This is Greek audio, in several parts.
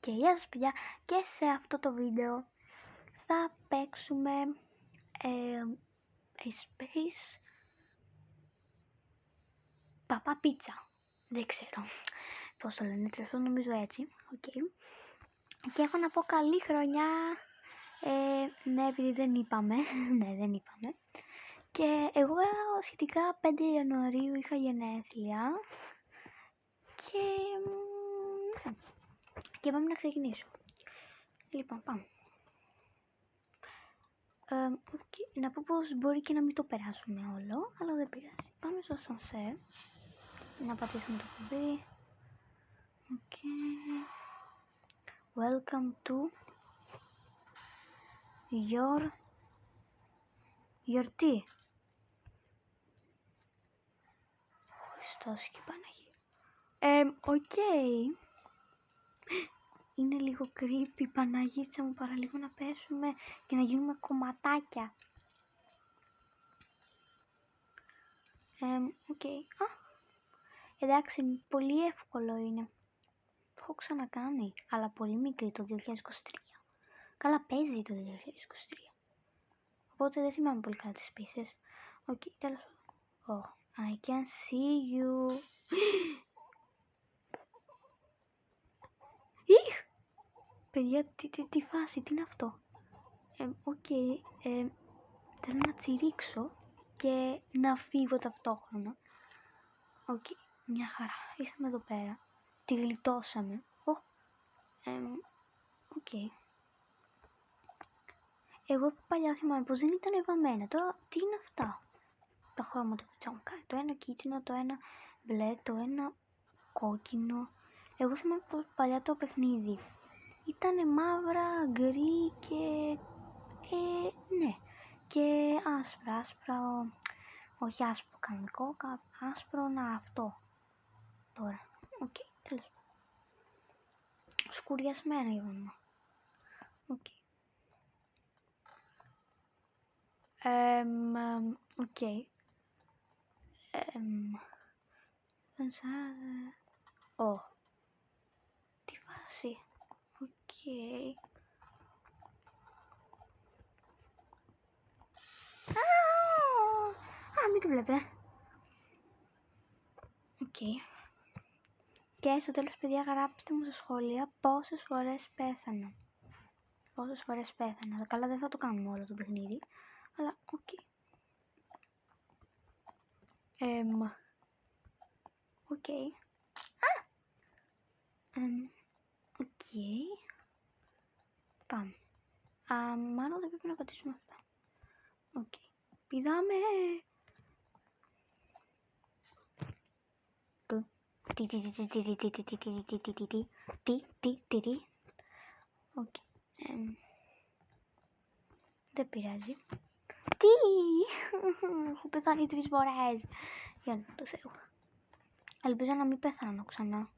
Και γεια σας παιδιά, και σε αυτό το βίντεο θα παίξουμε Space Papa Pizza. Δεν ξέρω πώς το λένε, νομίζω έτσι. Okay. Και έχω να πω καλή χρονιά. Ναι, επειδή δεν είπαμε. Ναι, δεν είπαμε. Και εγώ σχετικά 5 Ιανουαρίου είχα γενέθλια. Και πάμε να ξεκινήσω. Λοιπόν, πάμε. Okay. Να πω πως μπορεί και να μην το περάσουμε όλο, αλλά δεν πειράζει. Πάμε στο σανσέρ. Να πατήσουμε το κουμπί. Okay. Welcome to your tea. Χριστός και Παναγία. Okay. Είναι λίγο creepy, Παναγίτσα μου, παραλίγο να πέσουμε και να γίνουμε κομματάκια. Okay. Εντάξει, πολύ εύκολο είναι. Το έχω ξανακάνει, αλλά πολύ μικρή το 2023. Καλά, παίζει το 2023. Οπότε δεν θυμάμαι πολύ καλά τις πίσες. Okay, τέλος πάντων. I can see you. Παιδιά, τι φάση, τι είναι αυτό. Θέλω να τσιρίξω και να φύγω ταυτόχρονα. Μια χαρά. Ήρθαμε εδώ πέρα. Τη γλιτώσαμε. Εγώ παλιά θυμάμαι πως δεν ήταν βαμμένα. Τώρα τι είναι αυτά. Τα χρώματα που έχουν κάνει. Το ένα κίτρινο, το ένα μπλε, το ένα κόκκινο. Εγώ θυμάμαι πως παλιά το παιχνίδι ήταν μαύρα, γκρι και ναι. Και άσπρα, όχι άσπρο κανονικό, άσπρο αυτό. Τώρα, τέλος πάντων. Σκουριασμένο γεγονό. Τι φάση. Μην το βλέπετε. Και στο τέλος, παιδιά, γράψτε μου στα σχόλια πόσες φορές πέθανα. Καλά, δεν θα το κάνουμε όλο το παιχνίδι, αλλά Πάμε. Μάλλον δεν πρέπει να πατήσουμε αυτά. Πηδάμε. Δεν πειράζει. Έχω πεθάνει 3 φορές. Για το Θεό. Ελπίζω να μην πεθάνω ξανά.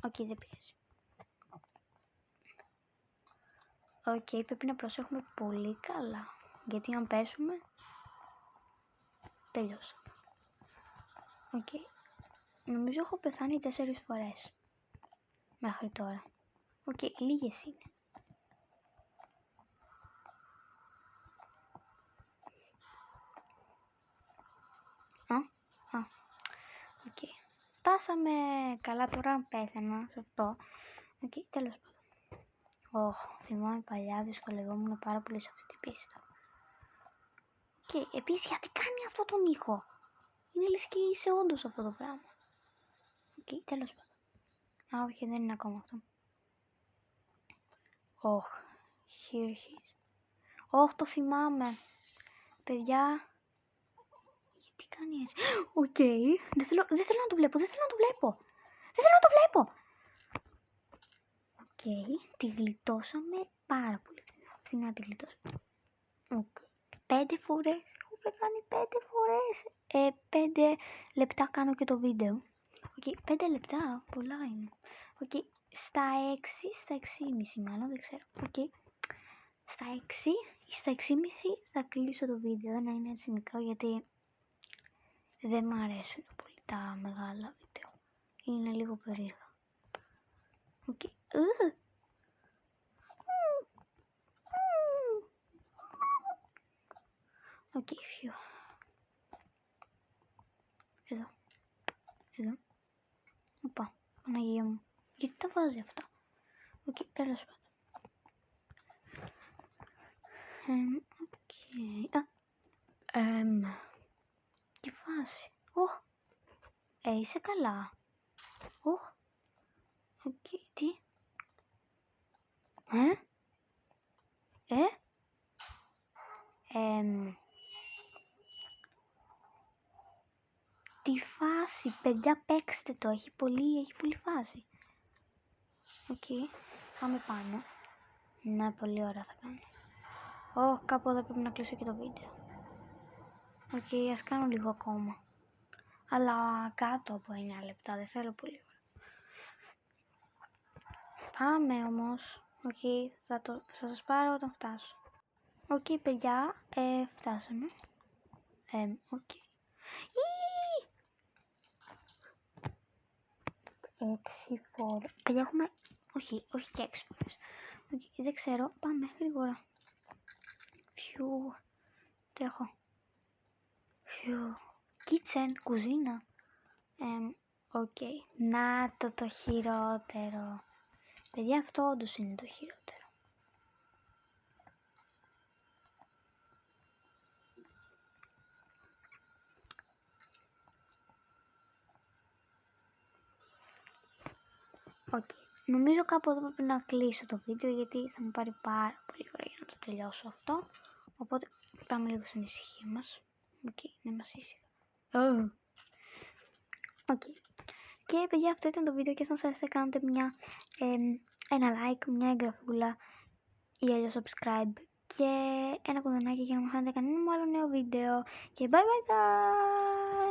Δεν πειράζει. Πρέπει να προσέχουμε πολύ καλά. Γιατί αν πέσουμε, τελειώσαμε. Νομίζω έχω πεθάνει 4 φορές μέχρι τώρα. Λίγες είναι. Φτάσαμε. Καλά, τώρα πέθανα σε αυτό. Τέλος πάντων. Θυμάμαι παλιά, δυσκολευόμουν πάρα πολύ σε αυτή την πίστα. Επίσης, γιατί κάνει αυτό τον ήχο. Είναι λες και είσαι όντως αυτό το πράγμα. Τέλος πάντων. Όχι, δεν είναι ακόμα αυτό. Here he is. Το θυμάμαι. Παιδιά. Γιατί κάνει έτσι. Δεν θέλω να το βλέπω. Τη γλιτώσαμε πάρα πολύ. Φθηνά τη γλιτώσαμε. 5 φορές έχω είχα κάνει 5 φορές. 5 λεπτά κάνω και το βίντεο. Okay, 5 λεπτά, πολλά είναι. Okay, στα 6, στα 6,5 μάλλον, δεν ξέρω. Okay. Στα 6 ή στα 6,5 θα κλείσω το βίντεο, να είναι έτσι μικρό, γιατί δεν μου αρέσουν πολύ τα μεγάλα βίντεο. Είναι λίγο περίεργα. Okay. Okay, φιου. Εδώ. Εδώ. Οπα, Παναγία μου. Γιατί τα βάζει αυτά. Οκ, τέλος πάντων. Τι φάση. Οχ. Είσαι καλά. Οχ. Οκ, τι. Τι φάση, παιδιά, παίξτε το, έχει πολύ φάση. Οκ, πάμε πάνω. Ναι, πολύ ωραία θα κάνει. Κάπου εδώ πρέπει να κλείσω και το βίντεο. Οκ, ας κάνω λίγο ακόμα. Αλλά κάτω από 9 λεπτά, δεν θέλω πολύ ώρα. Πάμε όμως. Οκ, θα σας πάρω όταν φτάσω. Οκ, παιδιά, φτάσαμε. Οκ. 6 φορές. Παιδιά, έχουμε... Όχι και 6 φορές. Δεν ξέρω, πάμε γρήγορα. Φιου. Τρέχω. Φιου. Kitchen, κουζίνα. Οκ. Να το χειρότερο. Παιδιά, αυτό όντως είναι το χειρότερο. Οκ. Νομίζω κάπου εδώ πρέπει να κλείσω το βίντεο, γιατί θα μου πάρει πάρα πολύ ώρα για να το τελειώσω αυτό. Οπότε πάμε λίγο στην ησυχία μας. Οκ, να είμαστε ήσυχα. Οκ. Και παιδιά, αυτό ήταν το βίντεο, και αν σας άρεσε κάντε ένα like, μια εγγραφούλα ή αλλιώς subscribe και ένα κουδουνάκι για να μου χάνετε κανένα άλλο νέο βίντεο. Και bye bye guys!